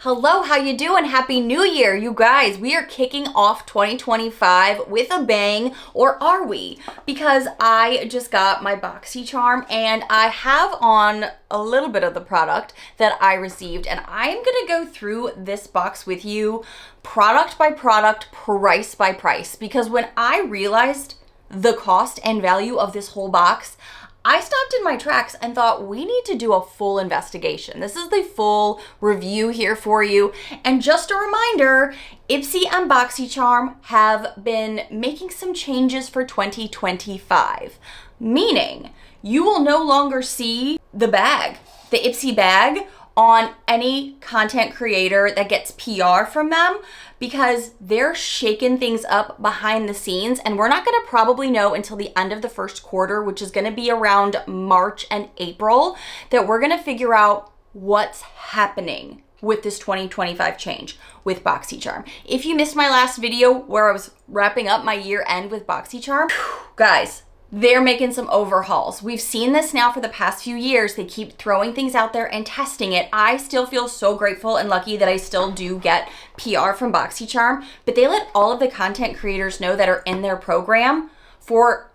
Hello, how you doing? Happy New Year, you guys. We are kicking off 2025 with a bang, or are we? Because I just got my Boxycharm and I have on a little bit of the product that I received, and I'm gonna go through this box with you product by product, price by price, because when I realized the cost and value of this whole box, I stopped in my tracks and thought we need to do a full investigation. This is the full review here for you. And just a reminder, Ipsy and Boxycharm have been making some changes for 2025, meaning you will no longer see the bag, the Ipsy bag, on any content creator that gets PR from them, because they're shaking things up behind the scenes, and we're not gonna probably know until the end of the first quarter, which is gonna be around March and April, that we're gonna figure out what's happening with this 2025 change with Boxycharm. If you missed my last video where I was wrapping up my year end with Boxycharm, guys, they're making some overhauls. We've seen this now for the past few years. They keep throwing things out there and testing it. I still feel so grateful and lucky that I still do get PR from Boxycharm, but they let all of the content creators know that are in their program for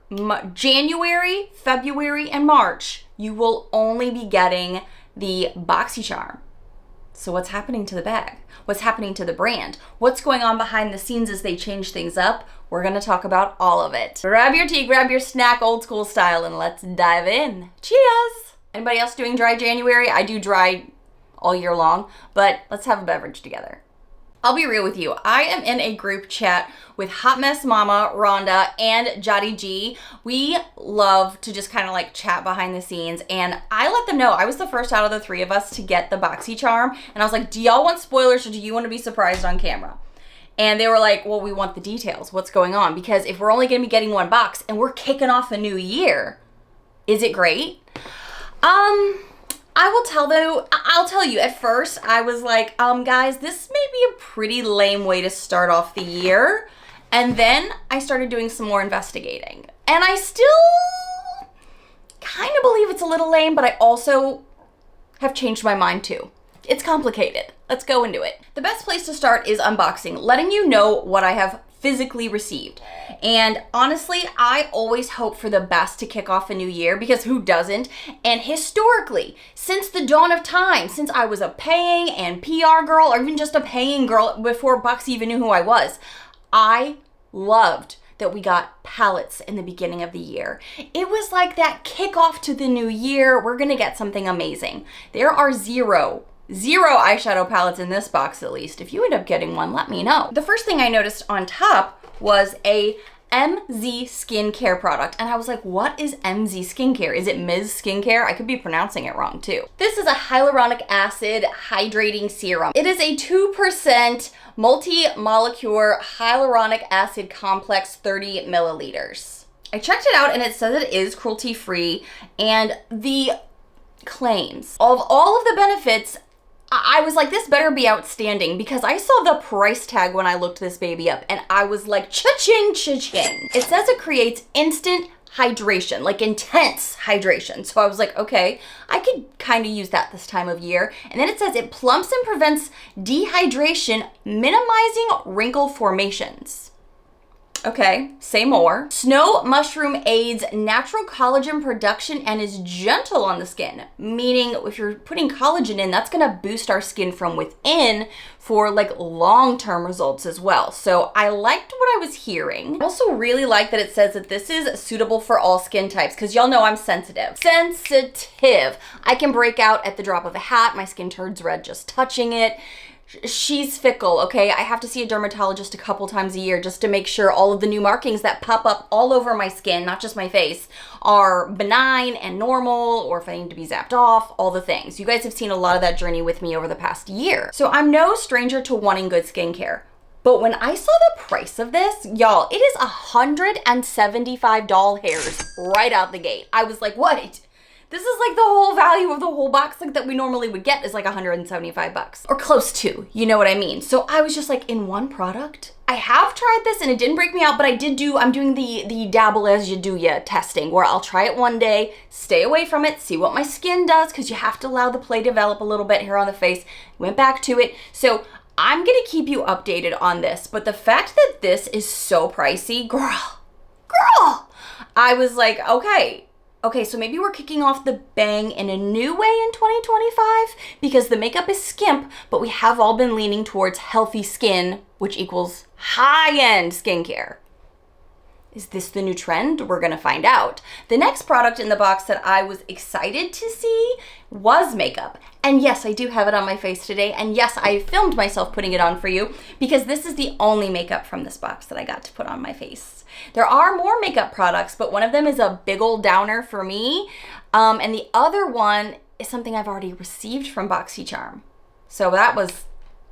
January, February, and March, you will only be getting the Boxycharm. So what's happening to the bag? What's happening to the brand? What's going on behind the scenes as they change things up? We're gonna talk about all of it. Grab your tea, grab your snack, old school style, and let's dive in. Cheers! Anybody else doing dry January? I do dry all year long, but let's have a beverage together. I'll be real with you. I am in a group chat with Hot Mess Mama, Rhonda, and Jotty G. We love to just kind of like chat behind the scenes, and I let them know I was the first out of the three of us to get the Boxycharm, and I was like, do y'all want spoilers or do you want to be surprised on camera? And they were like, well, we want the details. What's going on? Because if we're only going to be getting one box and we're kicking off a new year, is it great? I'll tell you, at first I was like, guys, this may be a pretty lame way to start off the year. And then I started doing some more investigating. And I still kind of believe it's a little lame, but I also have changed my mind too. It's complicated. Let's go into it. The best place to start is unboxing, letting you know what I have physically received. And honestly, I always hope for the best to kick off a new year, because who doesn't? And historically, since the dawn of time, since I was a paying and PR girl, or even just a paying girl before Boxy even knew who I was, I loved that we got palettes in the beginning of the year. It was like that kickoff to the new year. We're gonna get something amazing. There are zero eyeshadow palettes in this box, at least. If you end up getting one, let me know. The first thing I noticed on top was a MZ skincare product, and I was like, what is MZ skincare? Is it Ms. Skincare? I could be pronouncing it wrong too. This is a hyaluronic acid hydrating serum. It is a 2% multi-molecule hyaluronic acid complex, 30 milliliters. I checked it out and it says it is cruelty-free, and the claims of all of the benefits, I was like, this better be outstanding, because I saw the price tag when I looked this baby up and I was like, cha-ching, cha-ching. It says it creates instant hydration, like intense hydration. So I was like, okay, I could kind of use that this time of year. And then it says it plumps and prevents dehydration, minimizing wrinkle formations. Okay, say more. Snow mushroom aids natural collagen production and is gentle on the skin, meaning if you're putting collagen in, that's gonna boost our skin from within for like long-term results as well. So I liked what I was hearing. I also really like that it says that this is suitable for all skin types, because y'all know I'm sensitive. I can break out at the drop of a hat. My skin turns red just touching it. She's fickle, okay? I have to see a dermatologist a couple times a year just to make sure all of the new markings that pop up all over my skin, not just my face, are benign and normal, or if I need to be zapped off, all the things. You guys have seen a lot of that journey with me over the past year. So I'm no stranger to wanting good skincare. But when I saw the price of this, y'all, it is $175 hairs right out the gate. I was like, what? This is like the whole value of the whole box like that we normally would get is like $175 or close to, you know what I mean? So I was just like, in one product? I have tried this and it didn't break me out, but I'm doing the dabble as you do ya testing where I'll try it one day, stay away from it, see what my skin does, because you have to allow the play to develop a little bit here on the face. Went back to it. So I'm gonna keep you updated on this, but the fact that this is so pricey, girl, I was like, okay, so maybe we're kicking off the bang in a new way in 2025 because the makeup is skimp, but we have all been leaning towards healthy skin, which equals high-end skincare. Is this the new trend? We're gonna find out. The next product in the box that I was excited to see was makeup. And yes, I do have it on my face today. And yes, I filmed myself putting it on for you because this is the only makeup from this box that I got to put on my face. There are more makeup products, but one of them is a big old downer for me. And the other one is something I've already received from Boxycharm. So that was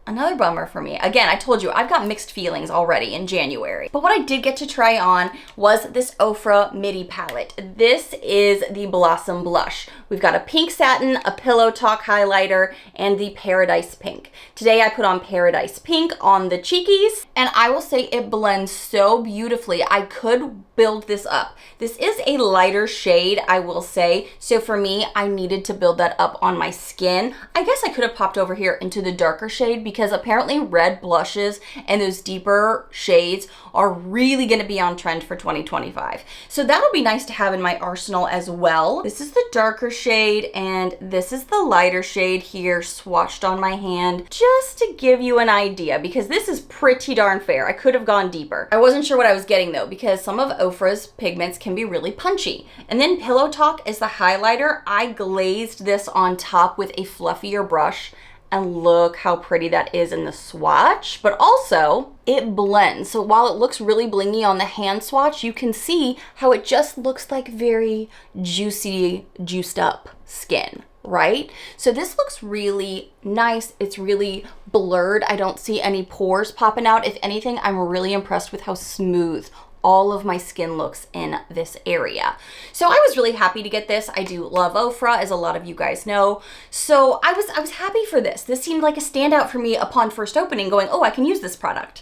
another bummer for me. Again, I told you, I've got mixed feelings already in January. But what I did get to try on was this Ofra Midi palette. This is the Blossom Blush. We've got a pink satin, a Pillow Talk highlighter, and the Paradise Pink. Today I put on Paradise Pink on the cheekies, and I will say it blends so beautifully. I could build this up. This is a lighter shade, I will say. So for me, I needed to build that up on my skin. I guess I could have popped over here into the darker shade because apparently red blushes and those deeper shades are really gonna be on trend for 2025. So that'll be nice to have in my arsenal as well. This is the darker shade and this is the lighter shade here swatched on my hand, just to give you an idea because this is pretty darn fair. I could have gone deeper. I wasn't sure what I was getting though because some of Ofra's pigments can be really punchy. And then Pillow Talk is the highlighter. I glazed this on top with a fluffier brush and look how pretty that is in the swatch, but also it blends. So while it looks really blingy on the hand swatch, you can see how it just looks like very juicy, juiced up skin, right? So this looks really nice. It's really blurred. I don't see any pores popping out. If anything, I'm really impressed with how smooth all of my skin looks in this area. So I was really happy to get this. I do love Ofra, as a lot of you guys know. So I was happy for this. This seemed like a standout for me upon first opening, going, oh, I can use this product.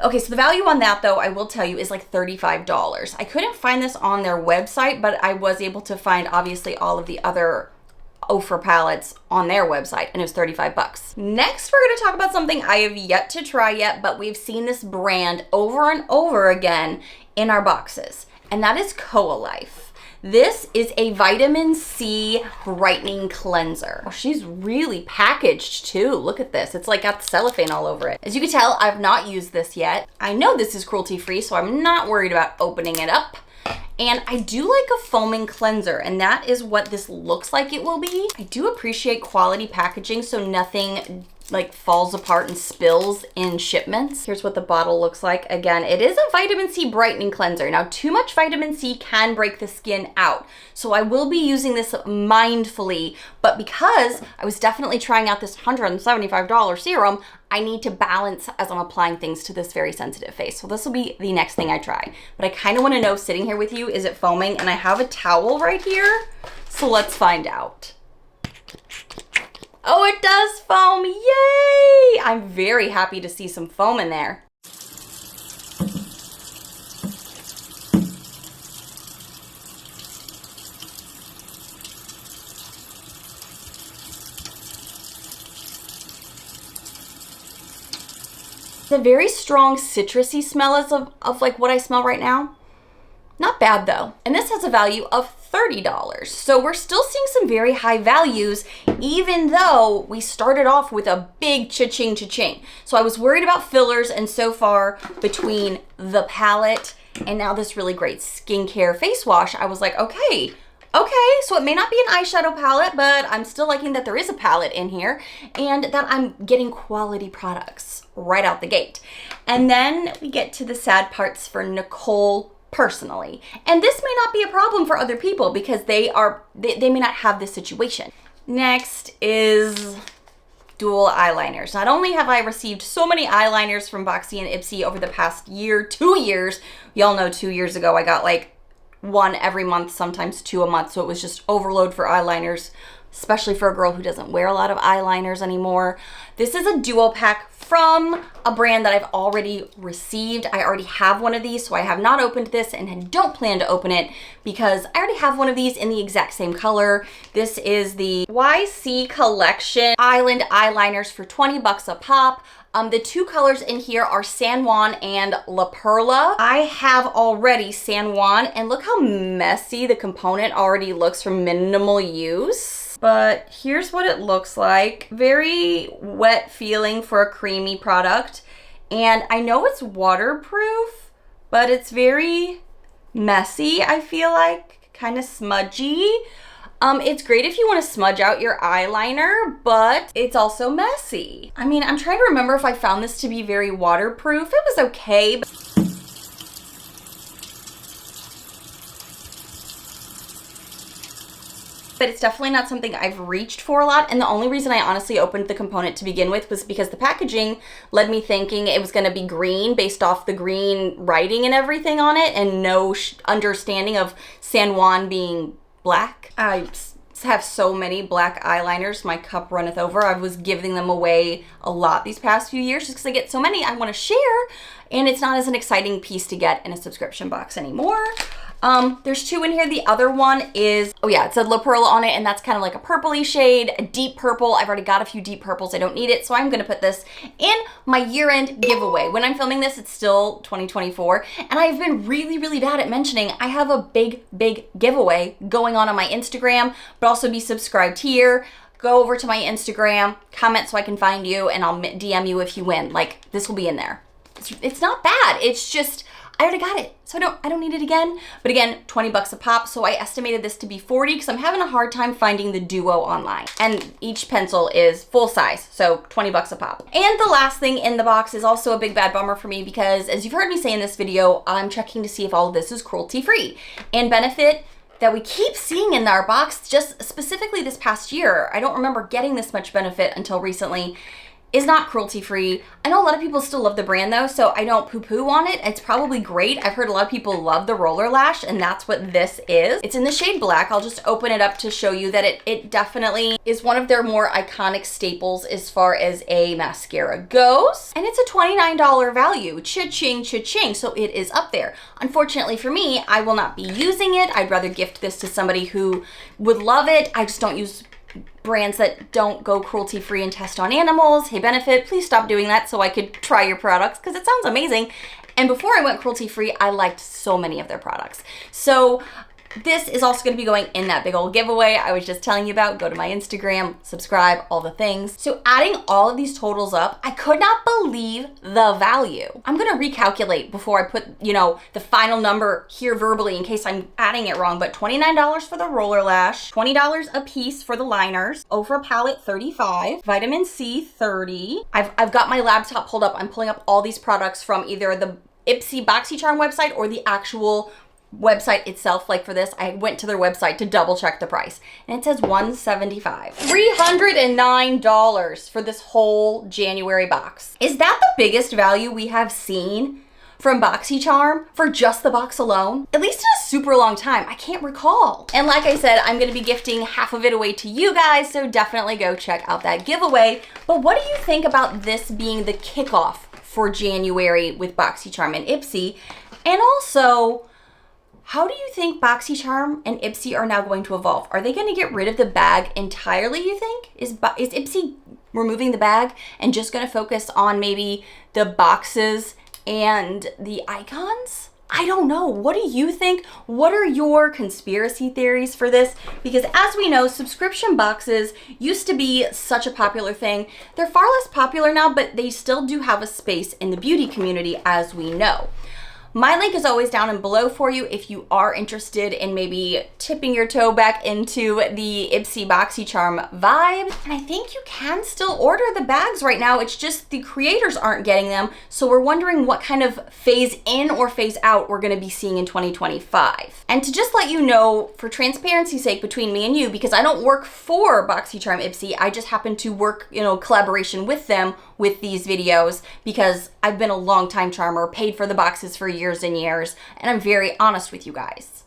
Okay, so the value on that though, I will tell you, is like $35. I couldn't find this on their website, but I was able to find obviously all of the other Ofra palettes on their website, and it was $35. Next, we're going to talk about something I have yet to try yet, but we've seen this brand over and over again in our boxes, and that is Coalife. This is a vitamin C brightening cleanser. Oh, she's really packaged too. Look at this. It's like got cellophane all over it. As you can tell, I've not used this yet. I know this is cruelty free, so I'm not worried about opening it up. And I do like a foaming cleanser, and that is what this looks like it will be. I do appreciate quality packaging so nothing like falls apart and spills in shipments. Here's what the bottle looks like. Again, it is a vitamin C brightening cleanser. Now, too much vitamin C can break the skin out. So I will be using this mindfully, but because I was definitely trying out this $175 serum, I need to balance as I'm applying things to this very sensitive face. So this will be the next thing I try. But I kind of want to know, sitting here with you, is it foaming? And I have a towel right here, so let's find out. Oh, it does foam, yay! I'm very happy to see some foam in there. It's a very strong citrusy smell of like what I smell right now. Not bad though. And this has a value of $30. So we're still seeing some very high values, even though we started off with a big cha-ching cha-ching. So I was worried about fillers, and so far between the palette and now this really great skincare face wash, I was like, okay, so it may not be an eyeshadow palette, but I'm still liking that there is a palette in here and that I'm getting quality products right out the gate. And then we get to the sad parts for Nichole personally. And this may not be a problem for other people because they may not have this situation. Next is dual eyeliners. Not only have I received so many eyeliners from Boxy and Ipsy over the past year, 2 years, y'all know 2 years ago I got like one every month, sometimes 2 a month. So it was just overload for eyeliners, especially for a girl who doesn't wear a lot of eyeliners anymore. This is a duo pack from a brand that I've already received. I already have one of these, so I have not opened this and I don't plan to open it because I already have one of these in the exact same color. This is the YC Collection Island Eyeliners for 20 bucks a pop. The 2 colors in here are San Juan and La Perla. I have already San Juan, and look how messy the component already looks from minimal use. But here's what it looks like. Very wet feeling for a creamy product. And I know it's waterproof, but it's very messy, I feel like. Kind of smudgy. It's great if you want to smudge out your eyeliner, but it's also messy. I mean, I'm trying to remember if I found this to be very waterproof. It was okay, but it's definitely not something I've reached for a lot. And the only reason I honestly opened the component to begin with was because the packaging led me thinking it was going to be green based off the green writing and everything on it, and no understanding of San Juan being black. I have so many black eyeliners, my cup runneth over. I was giving them away a lot these past few years just because I get so many I want to share, and it's not as an exciting piece to get in a subscription box anymore. There's 2 in here. The other one is, oh yeah, it said La Perla on it, and that's kind of like a purpley shade, a deep purple. I've already got a few deep purples. I don't need it, so I'm gonna put this in my year-end giveaway. When I'm filming this, it's still 2024, and I've been really, really bad at mentioning I have a big giveaway going on my Instagram, but also be subscribed here. Go over to my Instagram, comment so I can find you, and I'll DM you if you win. Like, this will be in there. It's not bad. It's just, I already got it, so I don't need it again. But again, 20 bucks a pop, so I estimated this to be 40 because I'm having a hard time finding the duo online. And each pencil is full size, so 20 bucks a pop. And the last thing in the box is also a big bad bummer for me because, as you've heard me say in this video, I'm checking to see if all of this is cruelty-free. And benefit that we keep seeing in our box, just specifically this past year, I don't remember getting this much benefit until recently, is not cruelty-free. I know a lot of people still love the brand though, so I don't poo-poo on it. It's probably great. I've heard a lot of people love the roller lash, and that's what this is. It's in the shade black. I'll just open it up to show you that it definitely is one of their more iconic staples as far as a mascara goes. And it's a $29 value. Cha-ching, cha-ching. So it is up there. Unfortunately for me, I will not be using it. I'd rather gift this to somebody who would love it. I just don't use brands that don't go cruelty-free and test on animals. Hey, Benefit, please stop doing that so I could try your products because it sounds amazing. And before I went cruelty-free, I liked so many of their products. So this is also going to be going in that big old giveaway I was just telling you about. Go to my Instagram, subscribe, all the things. So adding all of these totals up, I could not believe the value. I'm going to recalculate before I put, the final number here verbally in case I'm adding it wrong, but $29 for the roller lash, $20 a piece for the liners, Ofra palette $35, vitamin C $30. I've got my laptop pulled up. I'm pulling up all these products from either the Ipsy Boxycharm website or the actual website itself. Like for this, I went to their website to double check the price, and it says $175. $309 for this whole January box. Is that the biggest value we have seen from Boxycharm for just the box alone? At least in a super long time. I can't recall. And like I said, I'm going to be gifting half of it away to you guys, so definitely go check out that giveaway. But what do you think about this being the kickoff for January with Boxycharm and Ipsy? And also, how do you think Boxycharm and Ipsy are now going to evolve? Are they going to get rid of the bag entirely, you think? Is Ipsy removing the bag and just going to focus on maybe the boxes and the icons? I don't know. What do you think? What are your conspiracy theories for this? Because as we know, subscription boxes used to be such a popular thing. They're far less popular now, but they still do have a space in the beauty community, as we know. My link is always down and below for you if you are interested in maybe tipping your toe back into the Ipsy Boxycharm vibe. And I think you can still order the bags right now. It's just the creators aren't getting them. So we're wondering what kind of phase in or phase out we're gonna be seeing in 2025. And to just let you know, for transparency's sake between me and you, because I don't work for Boxycharm Ipsy, I just happen to work, collaboration with them with these videos because I've been a long time charmer, paid for the boxes for years and years, and I'm very honest with you guys.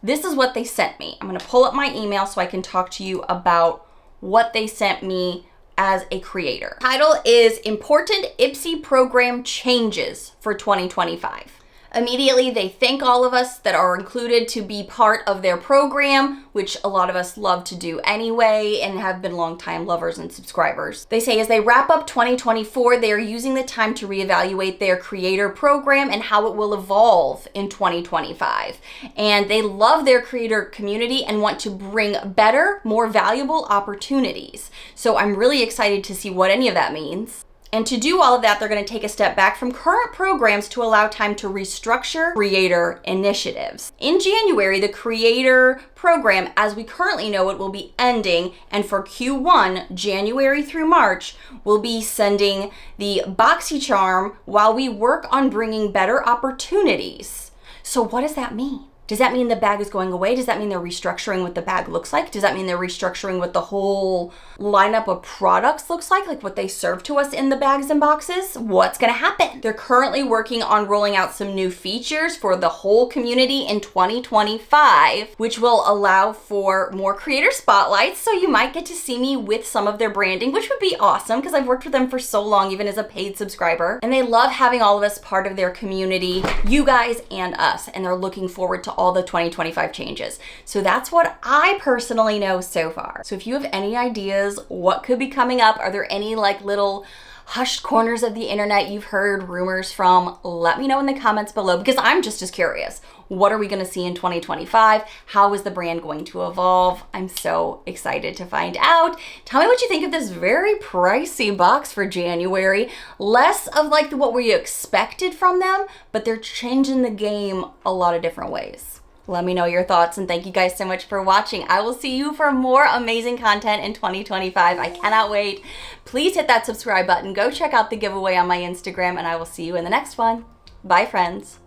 This is what they sent me. I'm gonna pull up my email so I can talk to you about what they sent me as a creator. Title is Important Ipsy Program Changes for 2025. Immediately, they thank all of us that are included to be part of their program, which a lot of us love to do anyway and have been longtime lovers and subscribers. They say as they wrap up 2024, they are using the time to reevaluate their creator program and how it will evolve in 2025. And they love their creator community and want to bring better, more valuable opportunities. So I'm really excited to see what any of that means. And to do all of that, they're going to take a step back from current programs to allow time to restructure creator initiatives. In January, the creator program, as we currently know it, will be ending. And for Q1, January through March, we'll be sending the Boxycharm while we work on bringing better opportunities. So what does that mean? Does that mean the bag is going away? Does that mean they're restructuring what the bag looks like? Does that mean they're restructuring what the whole lineup of products looks like what they serve to us in the bags and boxes? What's gonna happen? They're currently working on rolling out some new features for the whole community in 2025, which will allow for more creator spotlights. So you might get to see me with some of their branding, which would be awesome because I've worked with them for so long, even as a paid subscriber. And they love having all of us part of their community, you guys and us, and they're looking forward to all the 2025 changes. So that's what I personally know so far. So if you have any ideas what could be coming up, are there any like little hushed corners of the internet you've heard rumors from, let me know in the comments below because I'm just as curious. What are we going to see in 2025? How is the brand going to evolve? I'm so excited to find out. Tell me what you think of this very pricey box for January. Less of like what we expected from them, but they're changing the game a lot of different ways. Let me know your thoughts and thank you guys so much for watching. I will see you for more amazing content in 2025. I cannot wait. Please hit that subscribe button. Go check out the giveaway on my Instagram and I will see you in the next one. Bye, friends.